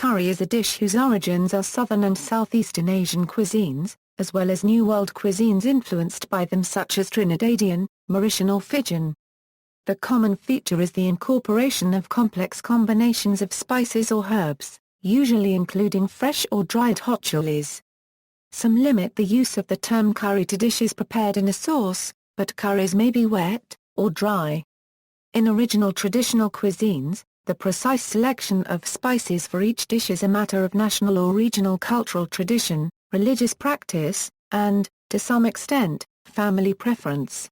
Curry is a dish whose origins are Southern and Southeastern Asian cuisines, as well as New World cuisines influenced by them such as Trinidadian, Mauritian or Fijian. The common feature is the incorporation of complex combinations of spices or herbs, usually including fresh or dried hot chilies. Some limit the use of the term curry to dishes prepared in a sauce, but curries may be wet, or dry. In original traditional cuisines, the precise selection of spices for each dish is a matter of national or regional cultural tradition, religious practice, and, to some extent, family preference.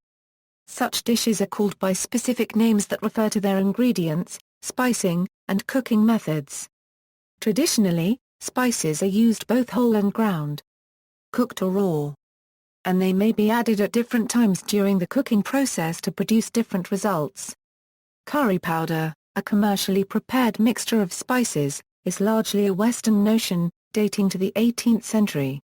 Such dishes are called by specific names that refer to their ingredients, spicing, and cooking methods. Traditionally, spices are used both whole and ground, cooked or raw, and they may be added at different times during the cooking process to produce different results. Curry powder, a commercially prepared mixture of spices, is largely a Western notion, dating to the 18th century.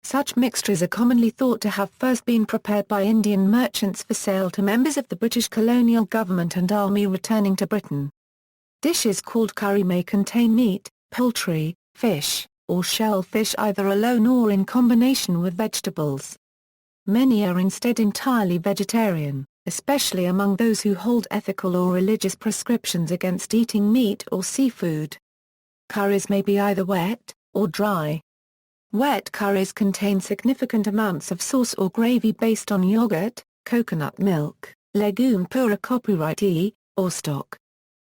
Such mixtures are commonly thought to have first been prepared by Indian merchants for sale to members of the British colonial government and army returning to Britain. Dishes called curry may contain meat, poultry, fish, or shellfish either alone or in combination with vegetables. Many are instead entirely vegetarian, especially among those who hold ethical or religious prescriptions against eating meat or seafood. Curries may be either wet, or dry. Wet curries contain significant amounts of sauce or gravy based on yogurt, coconut milk, legume pura copyright or stock.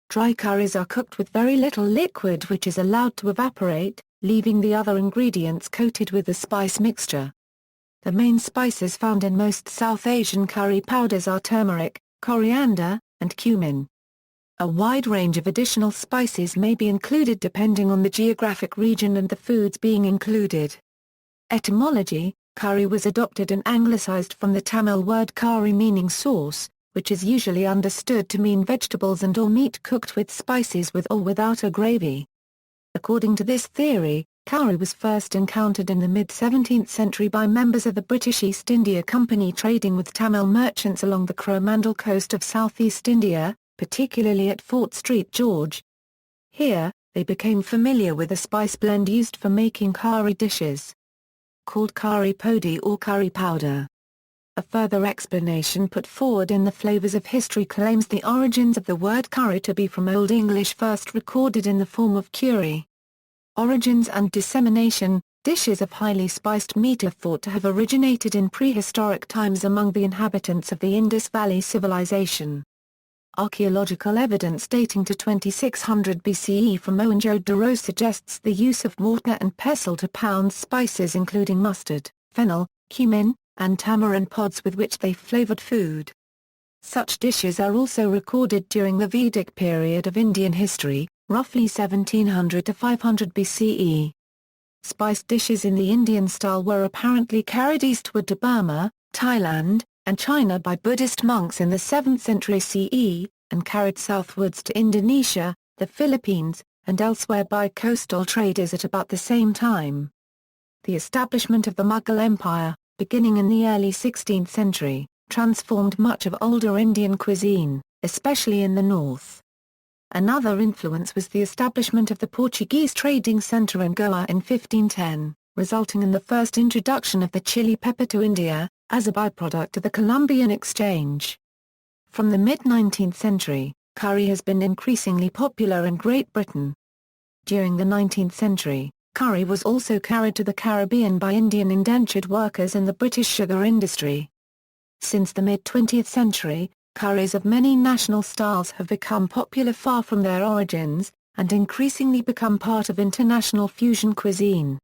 Dry curries are cooked with very little liquid which is allowed to evaporate, leaving the other ingredients coated with the spice mixture. The main spices found in most South Asian curry powders are turmeric, coriander, and cumin. A wide range of additional spices may be included depending on the geographic region and the foods being included. Etymology: curry was adopted and anglicized from the Tamil word kari meaning sauce, which is usually understood to mean vegetables and or meat cooked with spices with or without a gravy. According to this theory, curry was first encountered in the mid-17th century by members of the British East India Company trading with Tamil merchants along the Coromandel coast of southeast India, particularly at Fort St. George. Here, they became familiar with a spice blend used for making curry dishes, called curry podi or curry powder. A further explanation put forward in the Flavors of History claims the origins of the word curry to be from Old English first recorded in the form of curry. Origins and dissemination: dishes of highly spiced meat are thought to have originated in prehistoric times among the inhabitants of the Indus Valley Civilization. Archaeological evidence dating to 2600 BCE from Mohenjo-Daro suggests the use of mortar and pestle to pound spices including mustard, fennel, cumin, and tamarind pods with which they flavored food. Such dishes are also recorded during the Vedic period of Indian history, roughly 1700 to 500 BCE. Spiced dishes in the Indian style were apparently carried eastward to Burma, Thailand, and China by Buddhist monks in the 7th century CE, and carried southwards to Indonesia, the Philippines, and elsewhere by coastal traders at about the same time. The establishment of the Mughal Empire, beginning in the early 16th century, transformed much of older Indian cuisine, especially in the north. Another influence was the establishment of the Portuguese trading centre in Goa in 1510, resulting in the first introduction of the chili pepper to India, as a byproduct of the Columbian Exchange. From the mid-19th century, curry has been increasingly popular in Great Britain. During the 19th century, curry was also carried to the Caribbean by Indian indentured workers in the British sugar industry. Since the mid-20th century, curries of many national styles have become popular far from their origins, and increasingly become part of international fusion cuisine.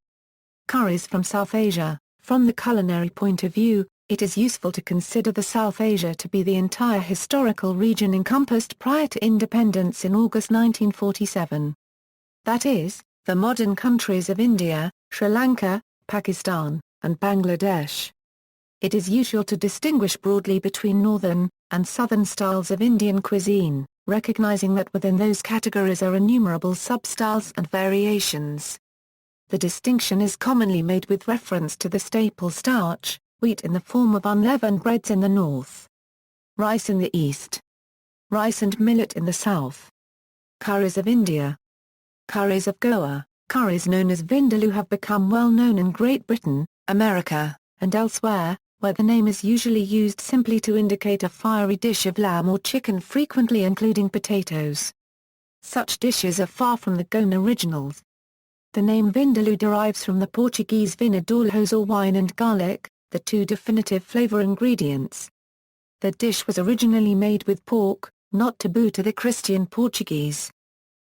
Curries from South Asia: from the culinary point of view, it is useful to consider the South Asia to be the entire historical region encompassed prior to independence in August 1947. That is, the modern countries of India, Sri Lanka, Pakistan, and Bangladesh. It is usual to distinguish broadly between northern and southern styles of Indian cuisine, recognizing that within those categories are innumerable sub-styles and variations. The distinction is commonly made with reference to the staple starch, wheat in the form of unleavened breads in the north, rice in the east, rice and millet in the south. Curries of India. Curries of Goa. Curries known as Vindaloo have become well known in Great Britain, America, and elsewhere, where the name is usually used simply to indicate a fiery dish of lamb or chicken, frequently including potatoes. Such dishes are far from the Goan originals. The name Vindaloo derives from the Portuguese vinho de arroz or wine and garlic, the two definitive flavor ingredients. The dish was originally made with pork, not taboo to the Christian Portuguese.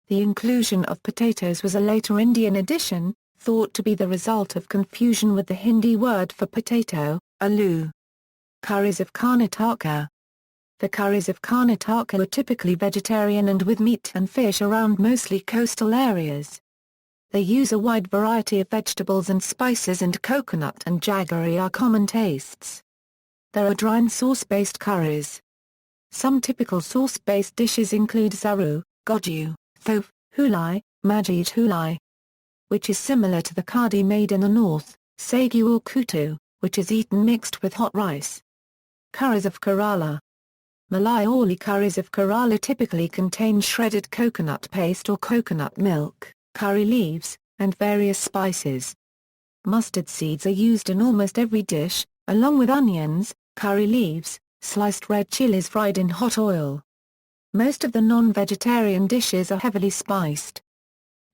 The inclusion of potatoes was a later Indian addition, thought to be the result of confusion with the Hindi word for potato, aloo. Curries of Karnataka. The curries of Karnataka are typically vegetarian and with meat and fish around mostly coastal areas. They use a wide variety of vegetables and spices, and coconut and jaggery are common tastes. There are dry and sauce-based curries. Some typical sauce-based dishes include zaru, goju, thof, hulai, majid hulai, which is similar to the ḳʌri made in the north, sagu or kutu, which is eaten mixed with hot rice. Curries of Kerala. Malayali curries of Kerala typically contain shredded coconut paste or coconut milk, curry leaves, and various spices. Mustard seeds are used in almost every dish, along with onions, curry leaves, sliced red chillies fried in hot oil. Most of the non-vegetarian dishes are heavily spiced.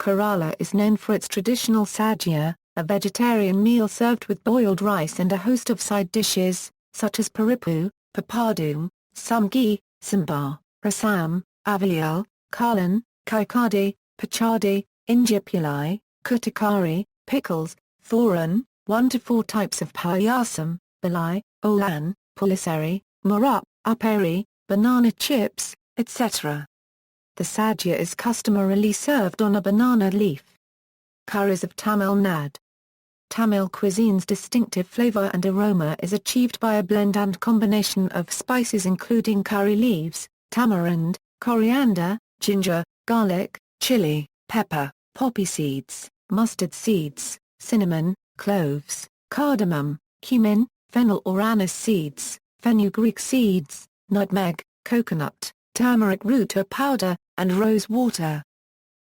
Kerala is known for its traditional sadhya, a vegetarian meal served with boiled rice and a host of side dishes, such as parippu, papadum, sumgi, sambar, rasam, avial, kalan, kaikadi, pachadi, injipuli, kutakari, pickles, thoran, 1 to 4 types of payasam, balai, olan, pulisari, murup, upperi, banana chips, etc. The sadhya is customarily served on a banana leaf. Curries of Tamil Nadu. Tamil cuisine's distinctive flavor and aroma is achieved by a blend and combination of spices including curry leaves, tamarind, coriander, ginger, garlic, chili, pepper, poppy seeds, mustard seeds, cinnamon, cloves, cardamom, cumin, fennel or anise seeds, fenugreek seeds, nutmeg, coconut, turmeric root or powder, and rose water.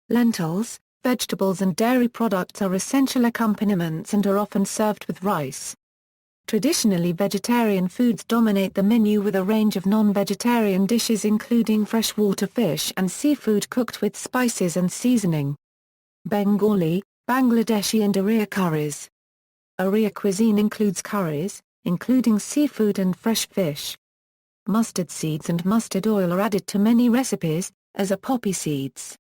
Lentils, vegetables and dairy products are essential accompaniments and are often served with rice. Traditionally, vegetarian foods dominate the menu, with a range of non-vegetarian dishes including freshwater fish and seafood cooked with spices and seasoning. Bengali, Bangladeshi and Oriya curries. Oriya cuisine includes curries, including seafood and fresh fish. Mustard seeds and mustard oil are added to many recipes, as are poppy seeds.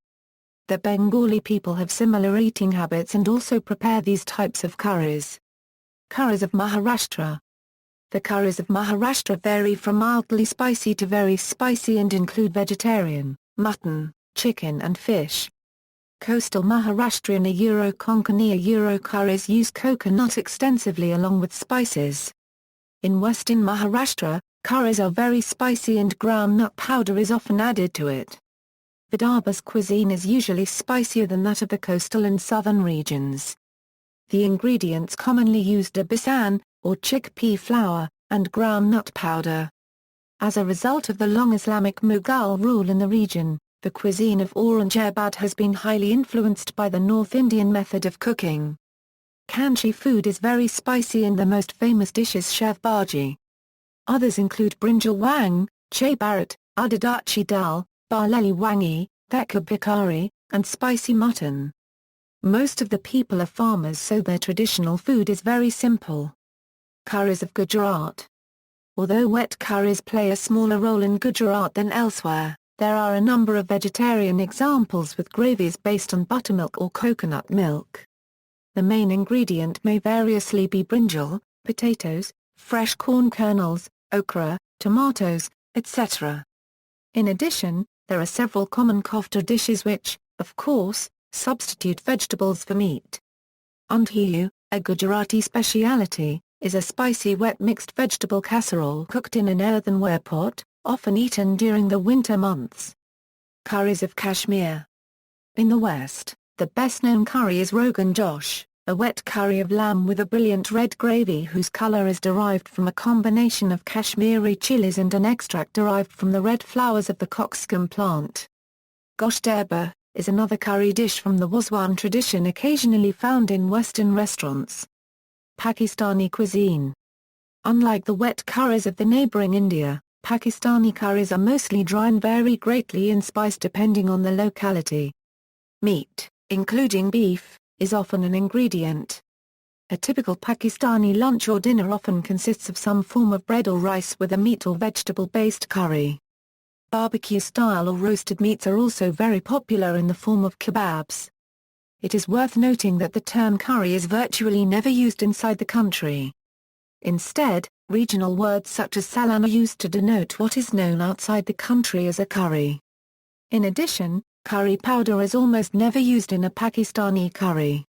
The Bengali people have similar eating habits and also prepare these types of curries. Curries of Maharashtra. The curries of Maharashtra vary from mildly spicy to very spicy and include vegetarian, mutton, chicken and fish. Coastal Maharashtrian Euro-Konkani curries use coconut extensively along with spices. In western Maharashtra, curries are very spicy and ground nut powder is often added to it. Vidarbha's cuisine is usually spicier than that of the coastal and southern regions. The ingredients commonly used are besan, or chickpea flour, and ground nut powder. As a result of the long Islamic Mughal rule in the region, the cuisine of Aurangabad has been highly influenced by the North Indian method of cooking. Kanchi food is very spicy and the most famous dish is shev bhaji. Others include brinjal wang, chai barat, udadachi dal, barleli wangi, êkʌri, and spicy mutton. Most of the people are farmers, so their traditional food is very simple. Curries of Gujarat. Although wet curries play a smaller role in Gujarat than elsewhere, there are a number of vegetarian examples with gravies based on buttermilk or coconut milk. The main ingredient may variously be brinjal, potatoes, fresh corn kernels, okra, tomatoes, etc. In addition, there are several common kofta dishes which, of course, substitute vegetables for meat. Undhiyu, a Gujarati speciality, is a spicy wet mixed vegetable casserole cooked in an earthenware pot, often eaten during the winter months. Curries of Kashmir. In the West, the best-known curry is Rogan Josh, a wet curry of lamb with a brilliant red gravy whose color is derived from a combination of Kashmiri chilies and an extract derived from the red flowers of the cockscomb plant. Gosh darba is another curry dish from the Wazwan tradition occasionally found in Western restaurants. Pakistani cuisine. Unlike the wet curries of the neighboring India, Pakistani curries are mostly dry and vary greatly in spice depending on the locality. Meat, including beef, is often an ingredient. A typical Pakistani lunch or dinner often consists of some form of bread or rice with a meat or vegetable-based curry. Barbecue-style or roasted meats are also very popular in the form of kebabs. It is worth noting that the term curry is virtually never used inside the country. Instead, regional words such as salan are used to denote what is known outside the country as a curry. In addition, curry powder is almost never used in a Pakistani curry.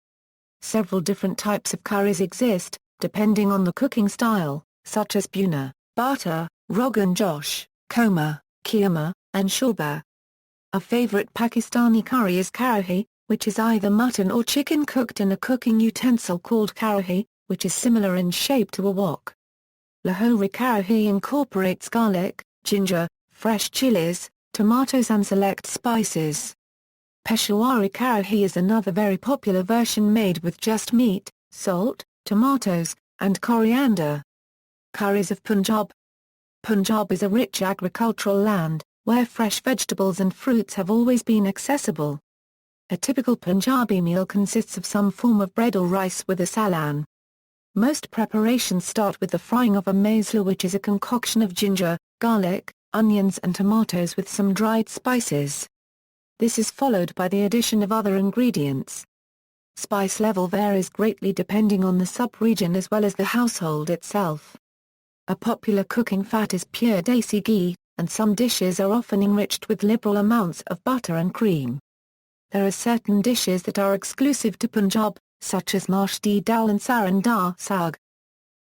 Several different types of curries exist, depending on the cooking style, such as buna, bata, Rogan Josh, koma, keema, and shorba. A favorite Pakistani curry is karohi, which is either mutton or chicken cooked in a cooking utensil called karohi, which is similar in shape to a wok. Lahori karohi incorporates garlic, ginger, fresh chilies, tomatoes and select spices. Peshawari karohi is another very popular version made with just meat, salt, tomatoes, and coriander. Curries of Punjab. Punjab is a rich agricultural land, where fresh vegetables and fruits have always been accessible. A typical Punjabi meal consists of some form of bread or rice with a salan. Most preparations start with the frying of a maisla, which is a concoction of ginger, garlic, onions and tomatoes with some dried spices. This is followed by the addition of other ingredients. Spice level varies greatly depending on the sub-region as well as the household itself. A popular cooking fat is pure desi ghee, and some dishes are often enriched with liberal amounts of butter and cream. There are certain dishes that are exclusive to Punjab, such as mashdi dal and saran da saag.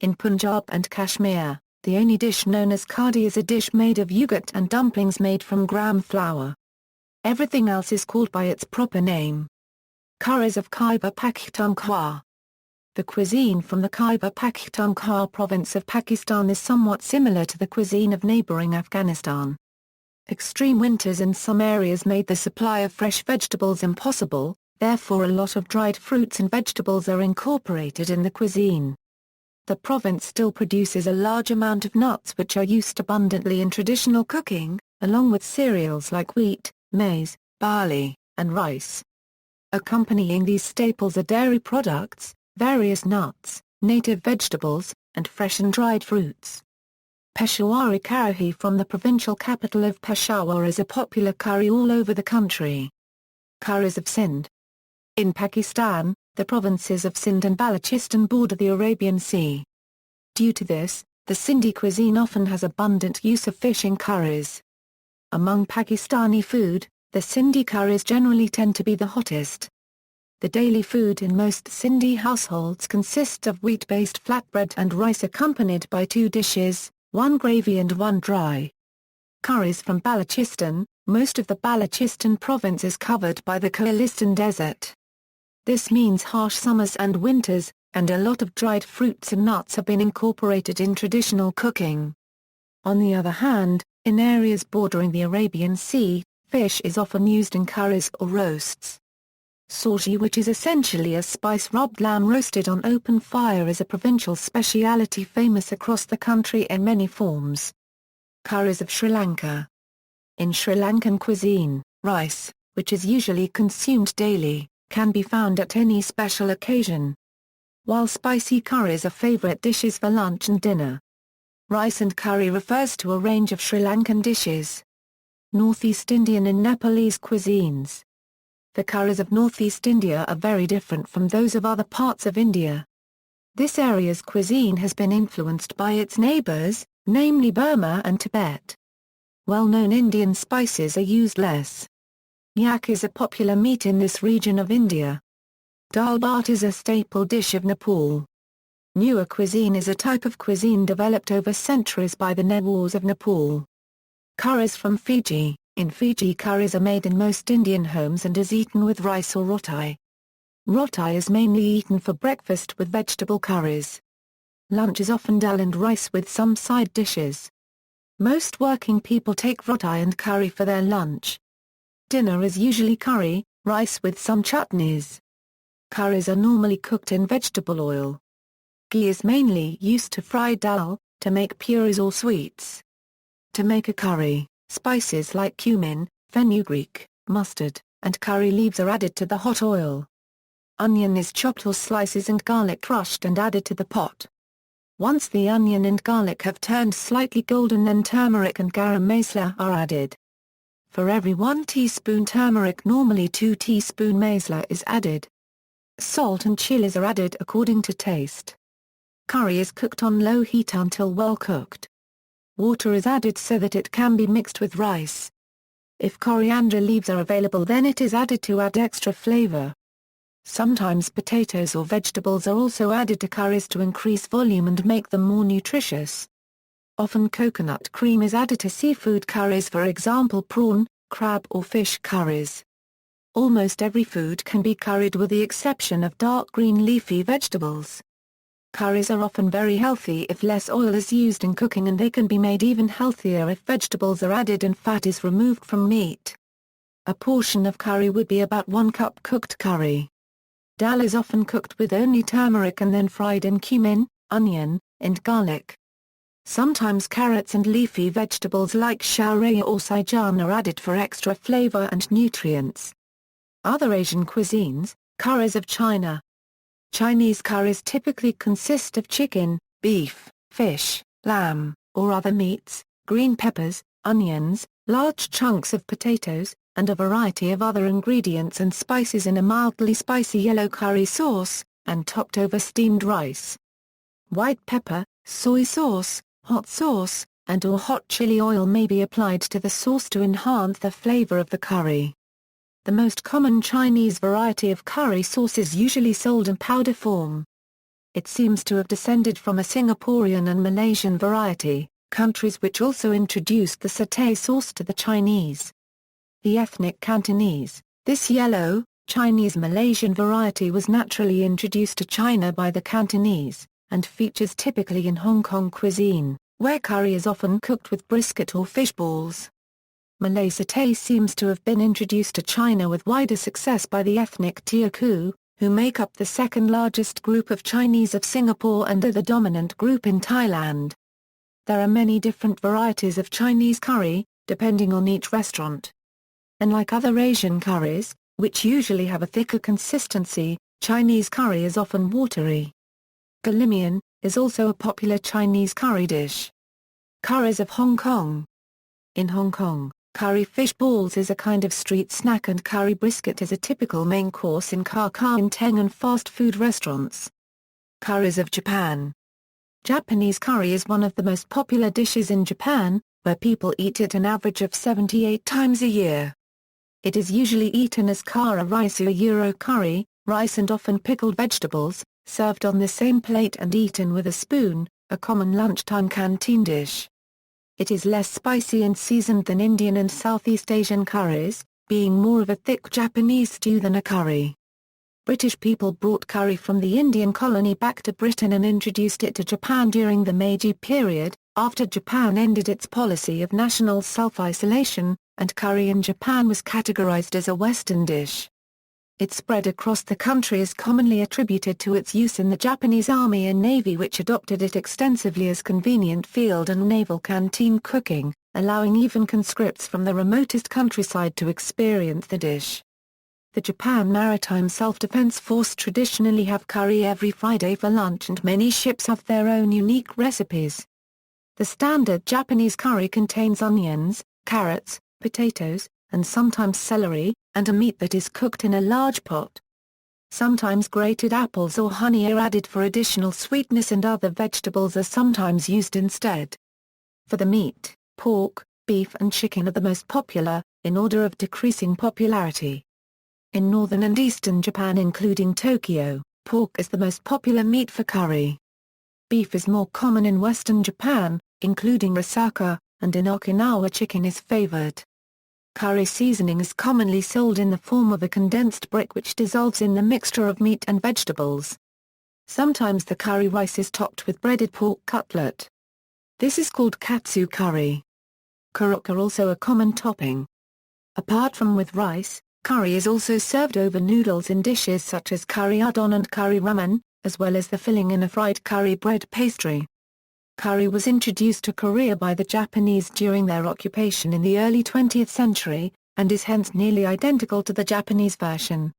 In Punjab and Kashmir, the only dish known as ḳʌri is a dish made of yogurt and dumplings made from gram flour. Everything else is called by its proper name. Curries of Khyber Pakhtunkhwa. The cuisine from the Khyber Pakhtunkhwa province of Pakistan is somewhat similar to the cuisine of neighboring Afghanistan. Extreme winters in some areas made the supply of fresh vegetables impossible, therefore a lot of dried fruits and vegetables are incorporated in the cuisine. The province still produces a large amount of nuts which are used abundantly in traditional cooking, along with cereals like wheat, maize, barley, and rice. Accompanying these staples are dairy products, various nuts, native vegetables, and fresh and dried fruits. Peshawari karohi from the provincial capital of Peshawar is a popular curry all over the country. Curries of Sindh. In Pakistan, the provinces of Sindh and Balochistan border the Arabian Sea. Due to this, the Sindhi cuisine often has abundant use of fish in curries. Among Pakistani food, the Sindhi curries generally tend to be the hottest. The daily food in most Sindhi households consists of wheat-based flatbread and rice accompanied by two dishes, one gravy and one dry. Curries from Balochistan. Most of the Balochistan province is covered by the Khalistan Desert. This means harsh summers and winters, and a lot of dried fruits and nuts have been incorporated in traditional cooking. On the other hand, in areas bordering the Arabian Sea, fish is often used in curries or roasts. Saji, which is essentially a spice-rubbed lamb roasted on open fire, is a provincial speciality famous across the country in many forms. Curries of Sri Lanka. In Sri Lankan cuisine, rice, which is usually consumed daily, can be found at any special occasion. While spicy curries are favorite dishes for lunch and dinner. Rice and curry refers to a range of Sri Lankan dishes. Northeast Indian and Nepalese cuisines. The curries of Northeast India are very different from those of other parts of India. This area's cuisine has been influenced by its neighbours, namely Burma and Tibet. Well-known Indian spices are used less. Yak is a popular meat in this region of India. Dal bhat is a staple dish of Nepal. Newer cuisine is a type of cuisine developed over centuries by the Newars of Nepal. Curries from Fiji. In Fiji, curries are made in most Indian homes and is eaten with rice or roti. Roti is mainly eaten for breakfast with vegetable curries. Lunch is often dal and rice with some side dishes. Most working people take roti and curry for their lunch. Dinner is usually curry, rice with some chutneys. Curries are normally cooked in vegetable oil. Ghee is mainly used to fry dal, to make purees or sweets. To make a curry, spices like cumin, fenugreek, mustard, and curry leaves are added to the hot oil. Onion is chopped or slices and garlic crushed and added to the pot. Once the onion and garlic have turned slightly golden, then turmeric and garam masala are added. For every 1 teaspoon turmeric, normally 2 teaspoon masala is added. Salt and chillies are added according to taste. Curry is cooked on low heat until well cooked. Water is added so that it can be mixed with rice. If coriander leaves are available, then it is added to add extra flavor. Sometimes potatoes or vegetables are also added to curries to increase volume and make them more nutritious. Often coconut cream is added to seafood curries, for example prawn, crab or fish curries. Almost every food can be curried with the exception of dark green leafy vegetables. Curries are often very healthy if less oil is used in cooking, and they can be made even healthier if vegetables are added and fat is removed from meat. A portion of curry would be about 1 cup cooked curry. Dal is often cooked with only turmeric and then fried in cumin, onion, and garlic. Sometimes carrots and leafy vegetables like shawraya or saijan are added for extra flavor and nutrients. Other Asian cuisines, curries of China. Chinese curries typically consist of chicken, beef, fish, lamb, or other meats, green peppers, onions, large chunks of potatoes, and a variety of other ingredients and spices in a mildly spicy yellow curry sauce, and topped over steamed rice. White pepper, soy sauce, hot sauce, and/or hot chili oil may be applied to the sauce to enhance the flavor of the curry. The most common Chinese variety of curry sauce is usually sold in powder form. It seems to have descended from a Singaporean and Malaysian variety, countries which also introduced the satay sauce to the Chinese. The ethnic Cantonese, this yellow, Chinese-Malaysian variety was naturally introduced to China by the Cantonese, and features typically in Hong Kong cuisine, where curry is often cooked with brisket or fish balls. Malay satay seems to have been introduced to China with wider success by the ethnic Teochew, who make up the second largest group of Chinese of Singapore and are the dominant group in Thailand. There are many different varieties of Chinese curry, depending on each restaurant. Unlike other Asian curries, which usually have a thicker consistency, Chinese curry is often watery. Galimian is also a popular Chinese curry dish. Curries of Hong Kong. In Hong Kong, curry fish balls is a kind of street snack, and curry brisket is a typical main course in Kar-Kar-Inteng and fast food restaurants. Curries of Japan. Japanese curry is one of the most popular dishes in Japan, where people eat it an average of 78 times a year. It is usually eaten as kara rice or Euro curry, rice and often pickled vegetables, served on the same plate and eaten with a spoon, a common lunchtime canteen dish. It is less spicy and seasoned than Indian and Southeast Asian curries, being more of a thick Japanese stew than a curry. British people brought curry from the Indian colony back to Britain and introduced it to Japan during the Meiji period, after Japan ended its policy of national self-isolation, and curry in Japan was categorized as a Western dish. Its spread across the country is commonly attributed to its use in the Japanese Army and Navy, which adopted it extensively as convenient field and naval canteen cooking, allowing even conscripts from the remotest countryside to experience the dish. The Japan Maritime Self-Defense Force traditionally have curry every Friday for lunch, and many ships have their own unique recipes. The standard Japanese curry contains onions, carrots, potatoes, and sometimes celery, and a meat that is cooked in a large pot. Sometimes grated apples or honey are added for additional sweetness, and other vegetables are sometimes used instead. For the meat, pork, beef and chicken are the most popular, in order of decreasing popularity. In northern and eastern Japan, including Tokyo, pork is the most popular meat for curry. Beef is more common in western Japan, including Osaka, and in Okinawa chicken is favored. Curry seasoning is commonly sold in the form of a condensed brick which dissolves in the mixture of meat and vegetables. Sometimes the curry rice is topped with breaded pork cutlet. This is called katsu curry. Korokke are also a common topping. Apart from with rice, curry is also served over noodles in dishes such as curry udon and curry ramen, as well as the filling in a fried curry bread pastry. Curry was introduced to Korea by the Japanese during their occupation in the early 20th century, and is hence nearly identical to the Japanese version.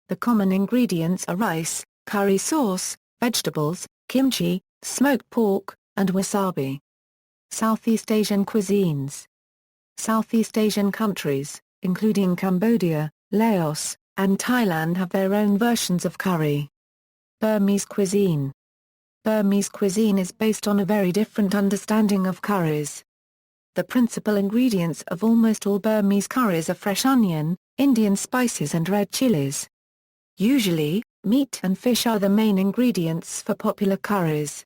The common ingredients are rice, curry sauce, vegetables, kimchi, smoked pork, and wasabi. Southeast Asian cuisines. Southeast Asian countries, including Cambodia, Laos, and Thailand, have their own versions of curry. Burmese cuisine. Burmese cuisine is based on a very different understanding of curries. The principal ingredients of almost all Burmese curries are fresh onion, Indian spices and red chillies. Usually, meat and fish are the main ingredients for popular curries.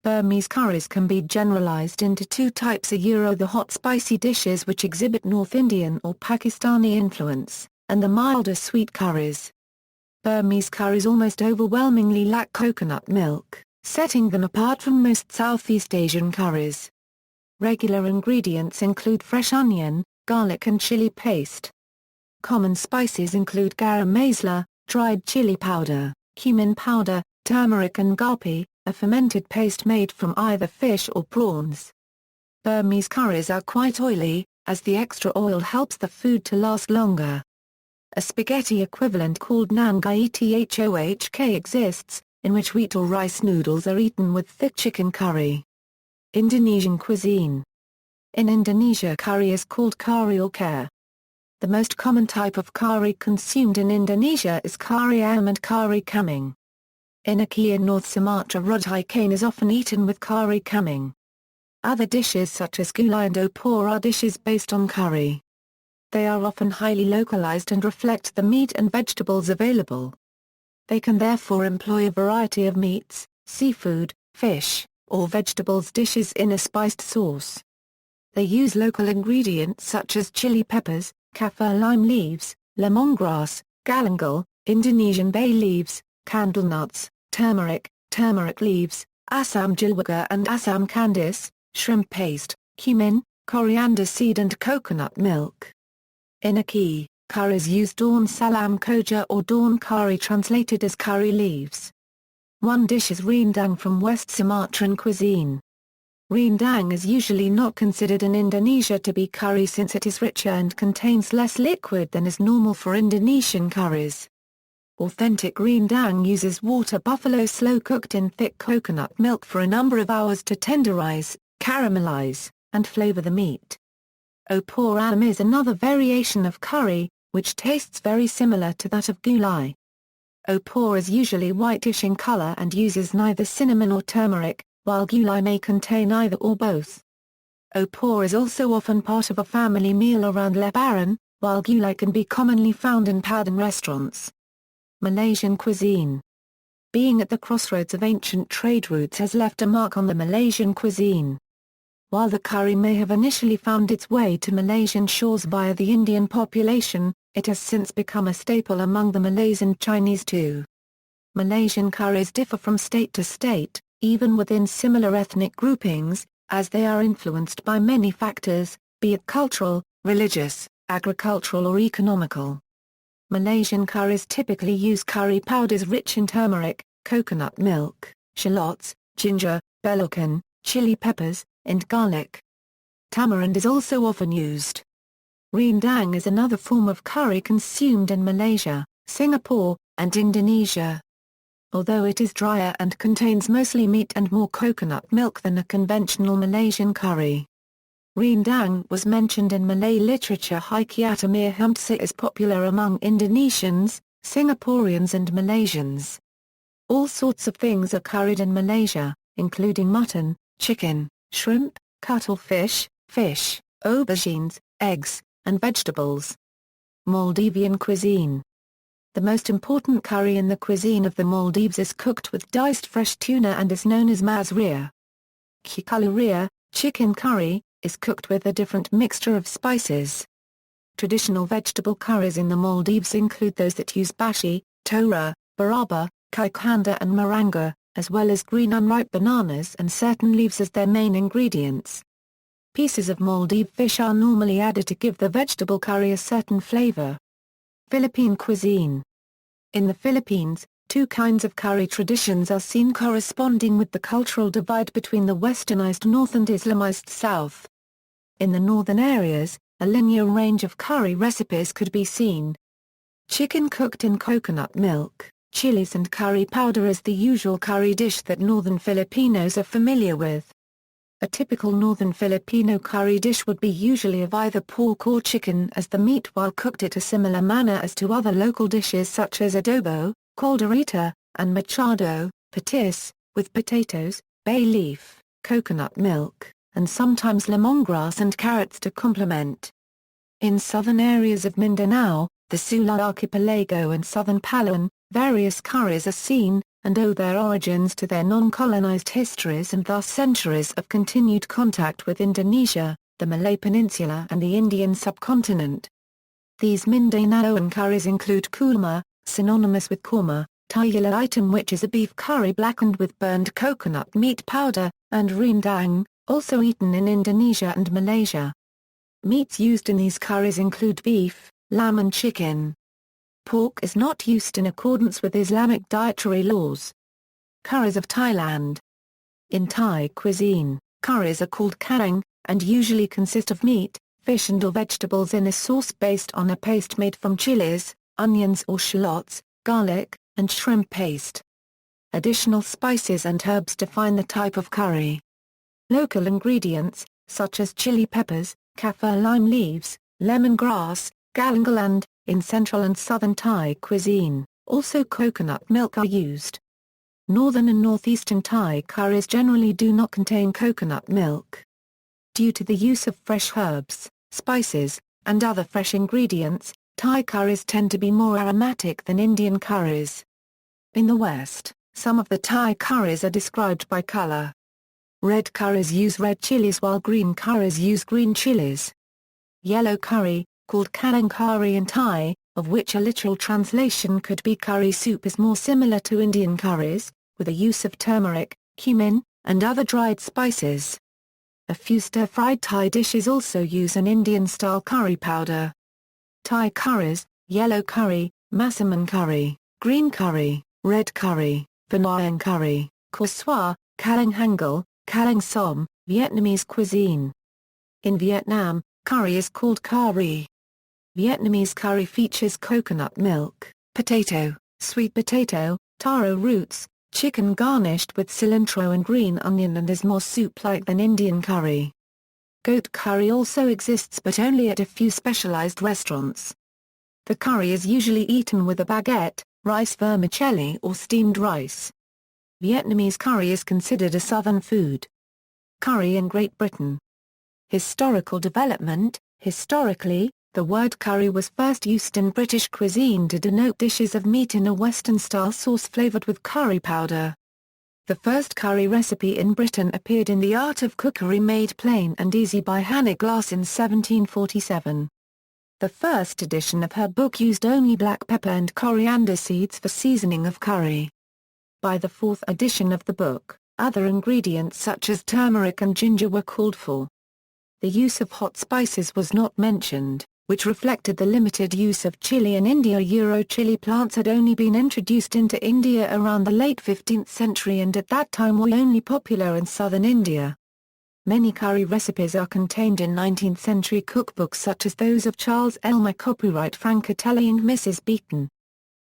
Burmese curries can be generalized into two types: the hot spicy dishes which exhibit North Indian or Pakistani influence, and the milder sweet curries. Burmese curries almost overwhelmingly lack coconut milk, setting them apart from most Southeast Asian curries. Regular ingredients include fresh onion, garlic and chili paste. Common spices include garam masala, dried chili powder, cumin powder, turmeric and gapi, a fermented paste made from either fish or prawns. Burmese curries are quite oily, as the extra oil helps the food to last longer. A spaghetti equivalent called naan gyeothohk exists, in which wheat or rice noodles are eaten with thick chicken curry. Indonesian cuisine. In Indonesia, curry is called kari or kher. The most common type of curry consumed in Indonesia is kari ayam and kari kambing. In Aceh in North Sumatra, roti cane is often eaten with kari kambing. Other dishes such as gulai and opor are dishes based on curry. They are often highly localized and reflect the meat and vegetables available. They can therefore employ a variety of meats, seafood, fish, or vegetables dishes in a spiced sauce. They use local ingredients such as chili peppers, kaffir lime leaves, lemongrass, galangal, Indonesian bay leaves, candle nuts, turmeric leaves, Assam jilwaga and Assam candice, shrimp paste, cumin, coriander seed and coconut milk. In Aceh, curries use daun salam koja or daun kari, translated as curry leaves. One dish is rendang from West Sumatran cuisine. Rendang is usually not considered in Indonesia to be curry since it is richer and contains less liquid than is normal for Indonesian curries. Authentic rendang uses water buffalo slow-cooked in thick coconut milk for a number of hours to tenderize, caramelize, and flavor the meat. Opor ayam is another variation of curry, which tastes very similar to that of gulai. Opor is usually whitish in color and uses neither cinnamon or turmeric, while gulai may contain either or both. Opor is also often part of a family meal around Lebaran, while gulai can be commonly found in Padang restaurants. Malaysian cuisine. Being at the crossroads of ancient trade routes has left a mark on the Malaysian cuisine. While the curry may have initially found its way to Malaysian shores via the Indian population, it has since become a staple among the Malays and Chinese too. Malaysian curries differ from state to state, even within similar ethnic groupings, as they are influenced by many factors, be it cultural, religious, agricultural or economical. Malaysian curries typically use curry powders rich in turmeric, coconut milk, shallots, ginger, belokan, chili peppers, and garlic. Tamarind is also often used. Rendang is another form of curry consumed in Malaysia, Singapore, and Indonesia. Although it is drier and contains mostly meat and more coconut milk than a conventional Malaysian curry. Rendang was mentioned in Malay literature. Hikiatamir Humpsa is popular among Indonesians, Singaporeans and Malaysians. All sorts of things are curried in Malaysia, including mutton, chicken, shrimp, cuttlefish, fish, aubergines, eggs, and vegetables. Maldivian cuisine. The most important curry in the cuisine of the Maldives is cooked with diced fresh tuna and is known as mas ria. Ķkʌri, chicken curry, is cooked with a different mixture of spices. Traditional vegetable curries in the Maldives include those that use bashi, tora, baraba, kikanda and maranga, as well as green unripe bananas and certain leaves as their main ingredients. Pieces of moldy fish are normally added to give the vegetable curry a certain flavor. Philippine cuisine. In the Philippines, two kinds of curry traditions are seen corresponding with the cultural divide between the westernized north and Islamized south. In the northern areas, a linear range of curry recipes could be seen. Chicken cooked in coconut milk, chilies and curry powder is the usual curry dish that northern Filipinos are familiar with. A typical northern Filipino curry dish would be usually of either pork or chicken as the meat while cooked in a similar manner as to other local dishes such as adobo, caldereta, and machado, patis, with potatoes, bay leaf, coconut milk, and sometimes lemongrass and carrots to complement. In southern areas of Mindanao, the Sula Archipelago and southern Palawan, various curries are seen, and owe their origins to their non-colonized histories and thus centuries of continued contact with Indonesia, the Malay Peninsula and the Indian subcontinent. These Mindanaoan curries include kurma, synonymous with korma, tayula item which is a beef curry blackened with burned coconut meat powder, and rendang, also eaten in Indonesia and Malaysia. Meats used in these curries include beef, lamb and chicken. Pork is not used in accordance with Islamic dietary laws. Curries of Thailand. In Thai cuisine, curries are called karang, and usually consist of meat, fish and/or vegetables in a sauce based on a paste made from chillies, onions or shallots, garlic, and shrimp paste. Additional spices and herbs define the type of curry. Local ingredients, such as chili peppers, kaffir lime leaves, lemongrass, galangal and, in central and southern Thai cuisine, also coconut milk are used. Northern and northeastern Thai curries generally do not contain coconut milk. Due to the use of fresh herbs, spices, and other fresh ingredients, Thai curries tend to be more aromatic than Indian curries. In the West, some of the Thai curries are described by color. Red curries use red chilies while green curries use green chilies. Yellow curry, called karang curry in Thai, of which a literal translation could be curry soup, is more similar to Indian curries, with a use of turmeric, cumin, and other dried spices. A few stir-fried Thai dishes also use an Indian-style curry powder. Thai curries, yellow curry, massaman curry, green curry, red curry, Vindaloo curry, Koswa, Kalang Hangal, Kalang Som, Vietnamese cuisine. In Vietnam, curry is called ckʌri. Vietnamese curry features coconut milk, potato, sweet potato, taro roots, chicken garnished with cilantro and green onion and is more soup-like than Indian curry. Goat curry also exists but only at a few specialized restaurants. The curry is usually eaten with a baguette, rice vermicelli or steamed rice. Vietnamese curry is considered a southern food. Curry in Great Britain. Historical development. Historically, the word curry was first used in British cuisine to denote dishes of meat in a Western-style sauce flavored with curry powder. The first curry recipe in Britain appeared in The Art of Cookery Made Plain and Easy by Hannah Glass in 1747. The first edition of her book used only black pepper and coriander seeds for seasoning of curry. By the fourth edition of the book, other ingredients such as turmeric and ginger were called for. The use of hot spices was not mentioned, which reflected the limited use of chili in India. Chili plants had only been introduced into India around the late 15th century and at that time were only popular in southern India. Many curry recipes are contained in 19th century cookbooks such as those of Charles Elmer, copyright Francatelli and Mrs. Beeton.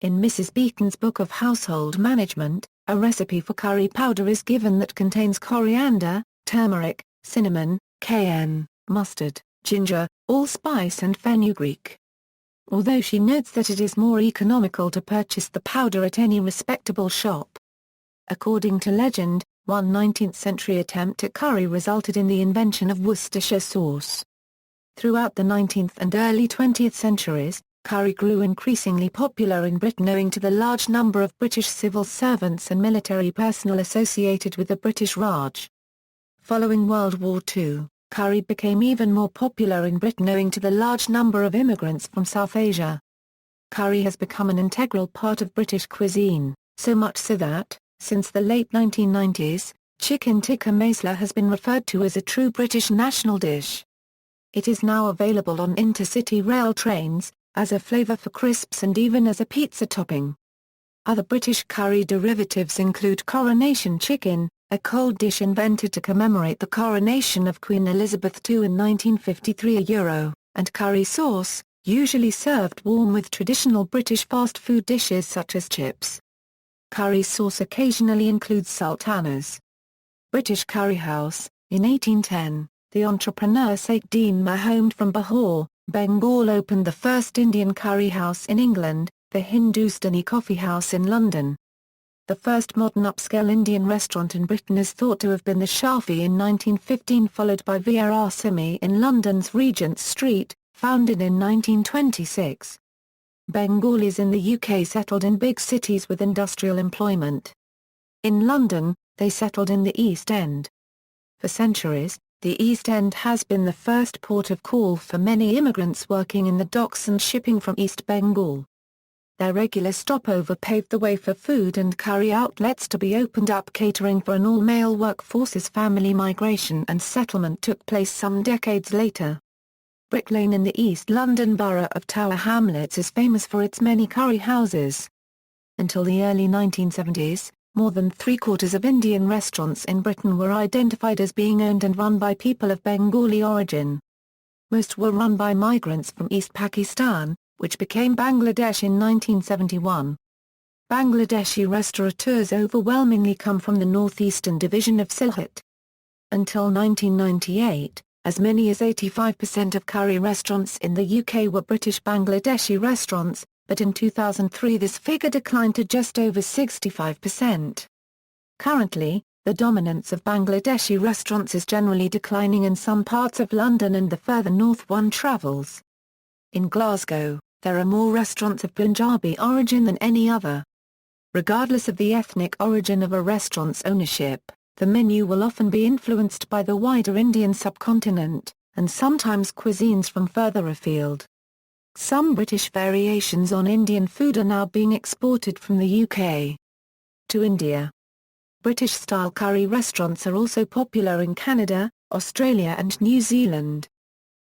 In Mrs. Beeton's Book of Household Management, a recipe for curry powder is given that contains coriander, turmeric, cinnamon, cayenne, mustard, ginger, allspice and fenugreek. Although she notes that it is more economical to purchase the powder at any respectable shop. According to legend, one 19th century attempt at curry resulted in the invention of Worcestershire sauce. Throughout the 19th and early 20th centuries, curry grew increasingly popular in Britain owing to the large number of British civil servants and military personnel associated with the British Raj. Following World War II, curry became even more popular in Britain owing to the large number of immigrants from South Asia. Curry has become an integral part of British cuisine, so much so that, since the late 1990s, Chicken tikka masala has been referred to as a true British national dish. It is now available on intercity rail trains, as a flavour for crisps and even as a pizza topping. Other British curry derivatives include coronation chicken, a cold dish invented to commemorate the coronation of Queen Elizabeth II in 1953, and curry sauce, usually served warm with traditional British fast food dishes such as chips. Curry sauce occasionally includes sultanas. British Curry House. In 1810, the entrepreneur Saifuddin Mahmood from Bahore, Bengal opened the first Indian curry house in England, the Hindustani Coffee House in London. The first modern upscale Indian restaurant in Britain is thought to have been the Shafi in 1915, followed by Vir Simi in London's Regent Street, founded in 1926. Bengalis in the UK settled in big cities with industrial employment. In London, they settled in the East End. For centuries, the East End has been the first port of call for many immigrants working in the docks and shipping from East Bengal. Their regular stopover paved the way for food and curry outlets to be opened up, catering for an all-male workforce as family migration and settlement took place some decades later. Brick Lane in the East London borough of Tower Hamlets is famous for its many curry houses. Until the early 1970s, more than three-quarters of Indian restaurants in Britain were identified as being owned and run by people of Bengali origin. Most were run by migrants from East Pakistan, which became Bangladesh in 1971. Bangladeshi restaurateurs overwhelmingly come from the northeastern division of Sylhet. Until 1998, as many as 85% of curry restaurants in the UK were British Bangladeshi restaurants, but in 2003 this figure declined to just over 65%. Currently, the dominance of Bangladeshi restaurants is generally declining in some parts of London and the further north one travels. In Glasgow, there are more restaurants of Punjabi origin than any other. Regardless of the ethnic origin of a restaurant's ownership, the menu will often be influenced by the wider Indian subcontinent, and sometimes cuisines from further afield. Some British variations on Indian food are now being exported from the UK to India. British-style curry restaurants are also popular in Canada, Australia and New Zealand.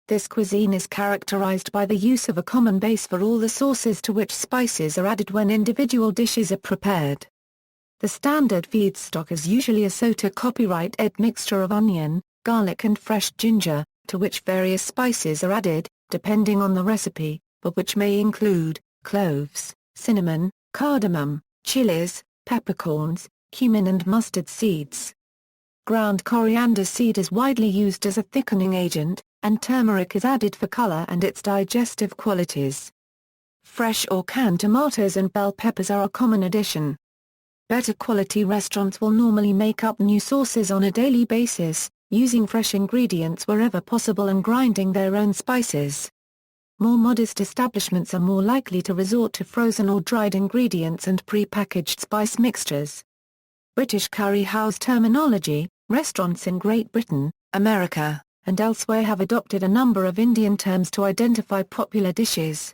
This cuisine is characterized by the use of a common base for all the sauces to which spices are added when individual dishes are prepared. The standard feedstock is usually a sota copyright-ed mixture of onion, garlic and fresh ginger, to which various spices are added, depending on the recipe, but which may include cloves, cinnamon, cardamom, chillies, peppercorns, cumin and mustard seeds. Ground coriander seed is widely used as a thickening agent, and turmeric is added for color and its digestive qualities. Fresh or canned tomatoes and bell peppers are a common addition. Better quality restaurants will normally make up new sauces on a daily basis, using fresh ingredients wherever possible and grinding their own spices. More modest establishments are more likely to resort to frozen or dried ingredients and pre-packaged spice mixtures. British curry house terminology. Restaurants in Great Britain, America, and elsewhere have adopted a number of Indian terms to identify popular dishes.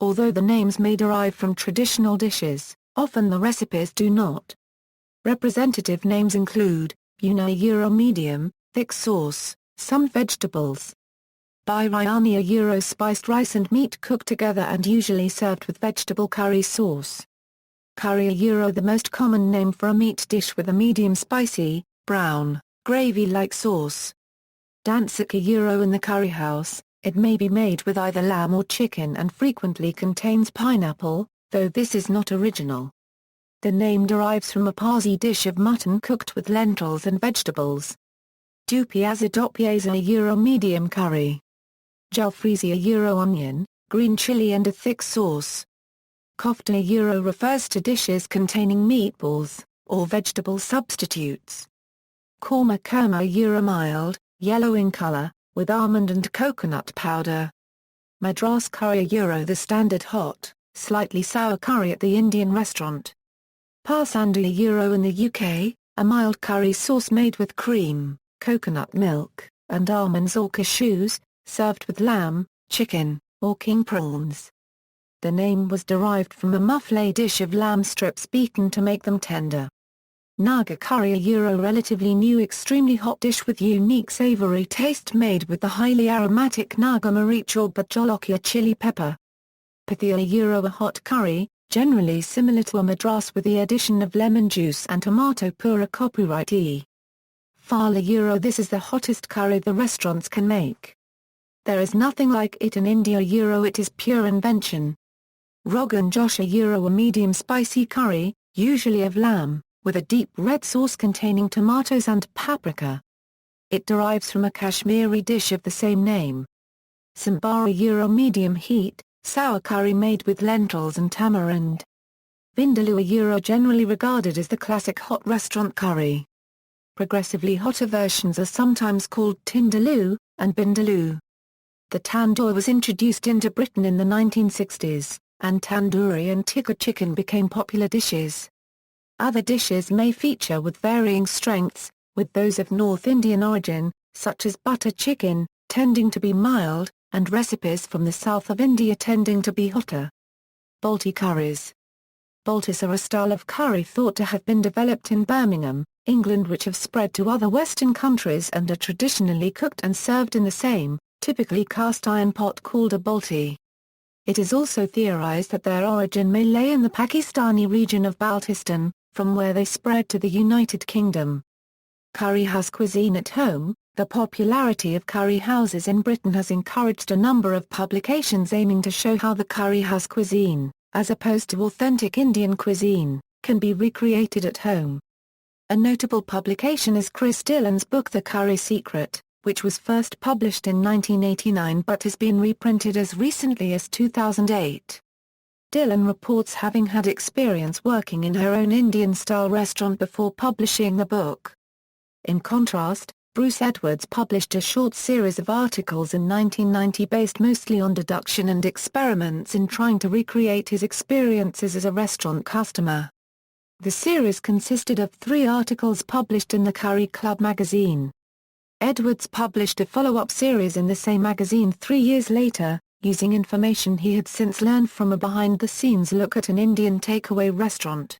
Although the names may derive from traditional dishes, often the recipes do not. Representative names include Buna medium, thick sauce, some vegetables. Biryani spiced rice and meat cooked together and usually served with vegetable curry sauce. Curry the most common name for a meat dish with a medium spicy, brown, gravy-like sauce. Dansika in the curry house, it may be made with either lamb or chicken and frequently contains pineapple, though this is not original. The name derives from a Parsi dish of mutton cooked with lentils and vegetables. Dupiaza medium curry. Jalfrezi onion, green chili and a thick sauce. Kofta refers to dishes containing meatballs, or vegetable substitutes. Korma kurma mild, yellow in color, with almond and coconut powder. Madras curry the standard hot, slightly sour curry at the Indian restaurant. Parsandu in the UK, a mild curry sauce made with cream, coconut milk, and almonds or cashews, served with lamb, chicken, or king prawns. The name was derived from a mufflé dish of lamb strips beaten to make them tender. Naga curry, a relatively new extremely hot dish with unique savory taste made with the highly aromatic Naga maric or Bajolokia chili pepper. Pathia, a hot curry, generally similar to a madras with the addition of lemon juice and tomato pura. Copyright E. Fala, this is the hottest curry the restaurants can make. There is nothing like it in India. It is pure invention. Rogan Josh, a medium spicy curry, usually of lamb, with a deep red sauce containing tomatoes and paprika. It derives from a Kashmiri dish of the same name. Sambara, medium heat, sour curry made with lentils and tamarind. Vindaloo, generally regarded as the classic hot restaurant curry. Progressively hotter versions are sometimes called Tindaloo and Vindaloo. The tandoor was introduced into Britain in the 1960s, and tandoori and tikka chicken became popular dishes. Other dishes may feature with varying strengths, with those of North Indian origin, such as butter chicken, tending to be mild, and recipes from the south of India tending to be hotter. Balti curries. Baltis are a style of curry thought to have been developed in Birmingham, England, which have spread to other Western countries and are traditionally cooked and served in the same, typically cast iron pot called a balti. It is also theorized that their origin may lay in the Pakistani region of Baltistan, from where they spread to the United Kingdom. Curry house cuisine at home. The popularity of curry houses in Britain has encouraged a number of publications aiming to show how the curry house cuisine, as opposed to authentic Indian cuisine, can be recreated at home. A notable publication is Chris Dillon's book The Curry Secret, which was first published in 1989 but has been reprinted as recently as 2008. Dillon reports having had experience working in her own Indian-style restaurant before publishing the book. In contrast, Bruce Edwards published a short series of articles in 1990 based mostly on deduction and experiments in trying to recreate his experiences as a restaurant customer. The series consisted of 3 articles published in the Curry Club magazine. Edwards published a follow-up series in the same magazine 3 years later, using information he had since learned from a behind-the-scenes look at an Indian takeaway restaurant.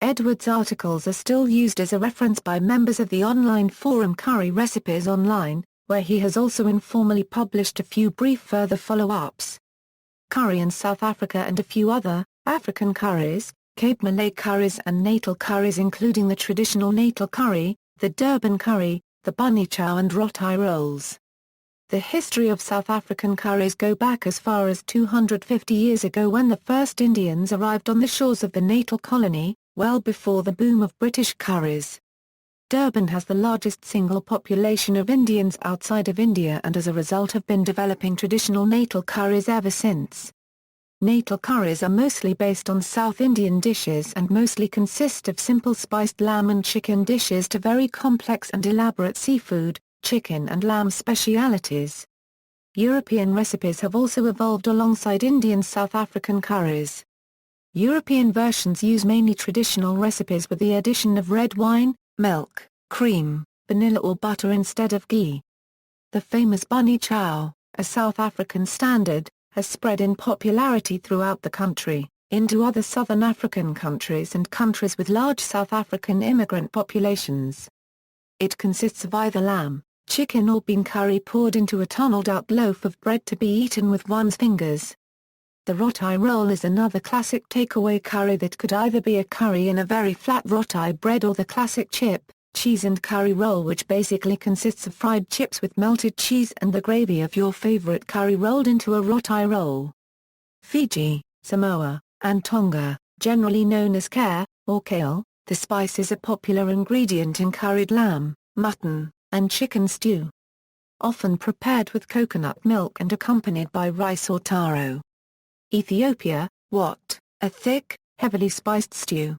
Edwards' articles are still used as a reference by members of the online forum Curry Recipes Online, where he has also informally published a few brief further follow-ups. Curry in South Africa and a few other, African curries, Cape Malay curries and natal curries including the traditional natal curry, the Durban curry, the bunny chow and roti rolls. The history of South African curries go back as far as 250 years ago when the first Indians arrived on the shores of the natal colony, well before the boom of British curries. Durban has the largest single population of Indians outside of India and as a result have been developing traditional natal curries ever since. Natal curries are mostly based on South Indian dishes and mostly consist of simple spiced lamb and chicken dishes to very complex and elaborate seafood, chicken and lamb specialities. European recipes have also evolved alongside Indian South African curries. European versions use mainly traditional recipes with the addition of red wine, milk, cream, vanilla or butter instead of ghee. The famous bunny chow, a South African standard, has spread in popularity throughout the country, into other southern African countries and countries with large South African immigrant populations. It consists of either lamb, chicken or bean curry poured into a tunneled-out loaf of bread to be eaten with one's fingers. The roti roll is another classic takeaway curry that could either be a curry in a very flat roti bread or the classic chip, cheese and curry roll which basically consists of fried chips with melted cheese and the gravy of your favorite curry rolled into a roti roll. Fiji, Samoa, and Tonga, generally known as kare, or kale, the spice is a popular ingredient in curried lamb, mutton, and chicken stew. Often prepared with coconut milk and accompanied by rice or taro. Ethiopia, wat, a thick, heavily spiced stew.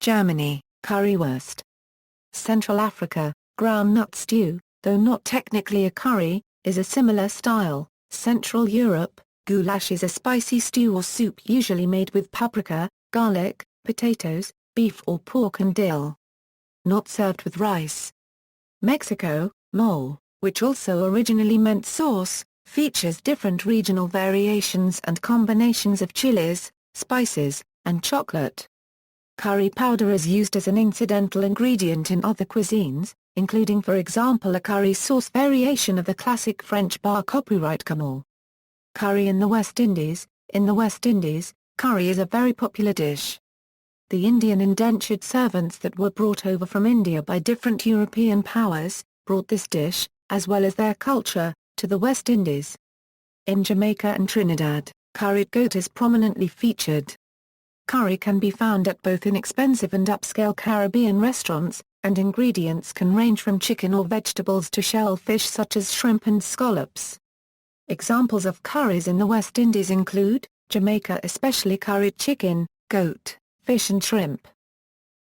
Germany, currywurst. Central Africa, groundnut stew, though not technically a curry, is a similar style. Central Europe, goulash is a spicy stew or soup usually made with paprika, garlic, potatoes, beef or pork and dill. Not served with rice. Mexico, mole, which also originally meant sauce, features different regional variations and combinations of chilies, spices, and chocolate. Curry powder is used as an incidental ingredient in other cuisines, including for example a curry sauce variation of the classic French bar copyright Camel. Curry in the West Indies. In the West Indies, curry is a very popular dish. The Indian indentured servants that were brought over from India by different European powers, brought this dish, as well as their culture, to the West Indies. In Jamaica and Trinidad, curried goat is prominently featured. Curry can be found at both inexpensive and upscale Caribbean restaurants, and ingredients can range from chicken or vegetables to shellfish such as shrimp and scallops. Examples of curries in the West Indies include, Jamaica especially curried chicken, goat, fish and shrimp.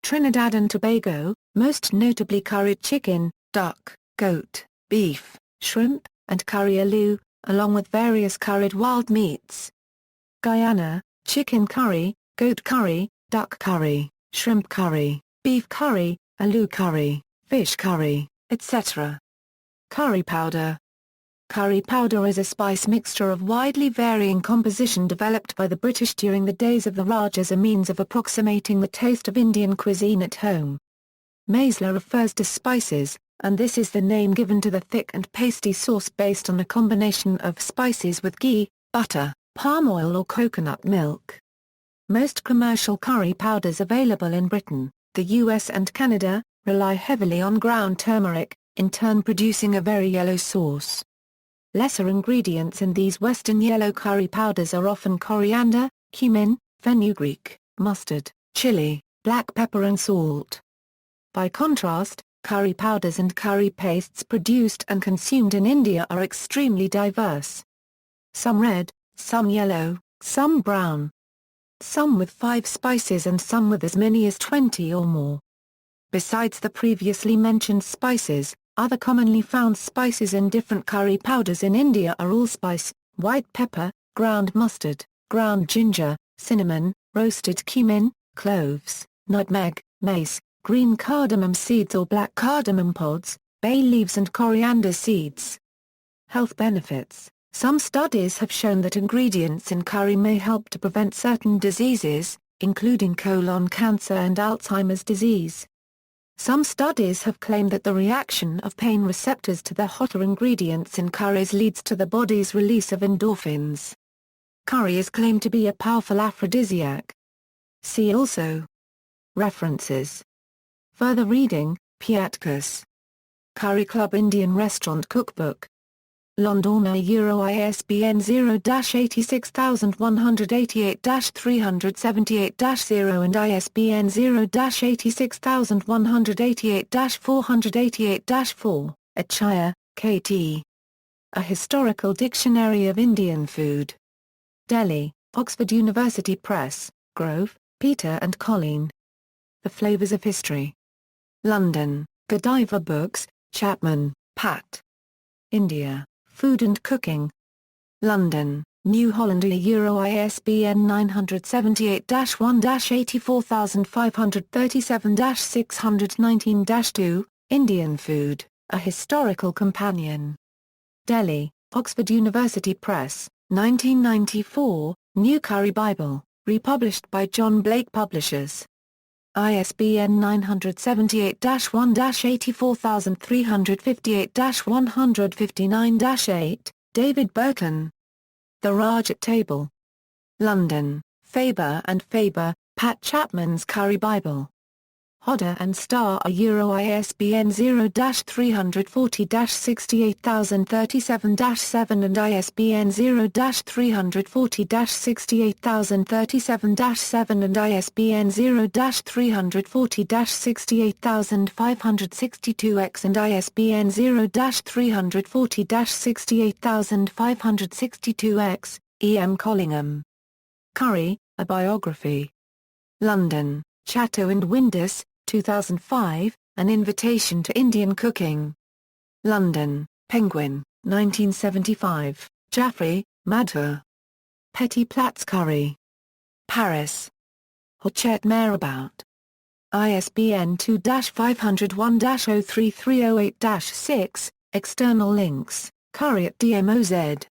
Trinidad and Tobago, most notably curried chicken, duck, goat, beef, shrimp, and curry aloo, along with various curried wild meats. Guyana, chicken curry, goat curry, duck curry, shrimp curry, beef curry, aloo curry, fish curry, etc. Curry powder. Curry powder is a spice mixture of widely varying composition developed by the British during the days of the Raj as a means of approximating the taste of Indian cuisine at home. Masala refers to spices, and this is the name given to the thick and pasty sauce based on a combination of spices with ghee, butter, palm oil or coconut milk. Most commercial curry powders available in Britain, the US and Canada, rely heavily on ground turmeric, in turn producing a very yellow sauce. Lesser ingredients in these Western yellow curry powders are often coriander, cumin, fenugreek, mustard, chili, black pepper and salt. By contrast, curry powders and curry pastes produced and consumed in India are extremely diverse. Some red, some yellow, some brown. Some with 5 spices and some with as many as 20 or more. Besides the previously mentioned spices, other commonly found spices in different curry powders in India are allspice, white pepper, ground mustard, ground ginger, cinnamon, roasted cumin, cloves, nutmeg, mace, green cardamom seeds or black cardamom pods, bay leaves and coriander seeds. Health benefits. Some studies have shown that ingredients in curry may help to prevent certain diseases, including colon cancer and Alzheimer's disease. Some studies have claimed that the reaction of pain receptors to the hotter ingredients in curries leads to the body's release of endorphins. Curry is claimed to be a powerful aphrodisiac. See also. References. Further reading, Piatkus. Curry Club Indian Restaurant Cookbook. London ISBN 0-86188-378-0 and ISBN 0-86188-488-4. Achaya, K.T. A Historical Dictionary of Indian Food. Delhi, Oxford University Press, Grove, Peter and Colleen. The Flavors of History. London, Godiva Books, Chapman, Pat. India. Food and Cooking. London, New Holland ISBN 978-1-84537-619-2, Indian Food, A Historical Companion. Delhi, Oxford University Press, 1994, New Curry Bible, republished by John Blake Publishers. ISBN 978-1-84358-159-8, David Burton. The Raj at Table. London, Faber and Faber, Pat Chapman's Curry Bible. Hodder and Star ISBN 0-340-68037-7 and ISBN 0-340-68037-7 and ISBN 0-340-68562-X and ISBN 0-340-68562-X, E. M. Collingham. Curry, A Biography. London, Chatto and Windus, 2005, An Invitation to Indian Cooking. London, Penguin, 1975, Jaffrey, Madhur. Petit Plats Curry. Paris. Hachette Marabout. ISBN 2-501-03308-6, external links, Curry at DMOZ.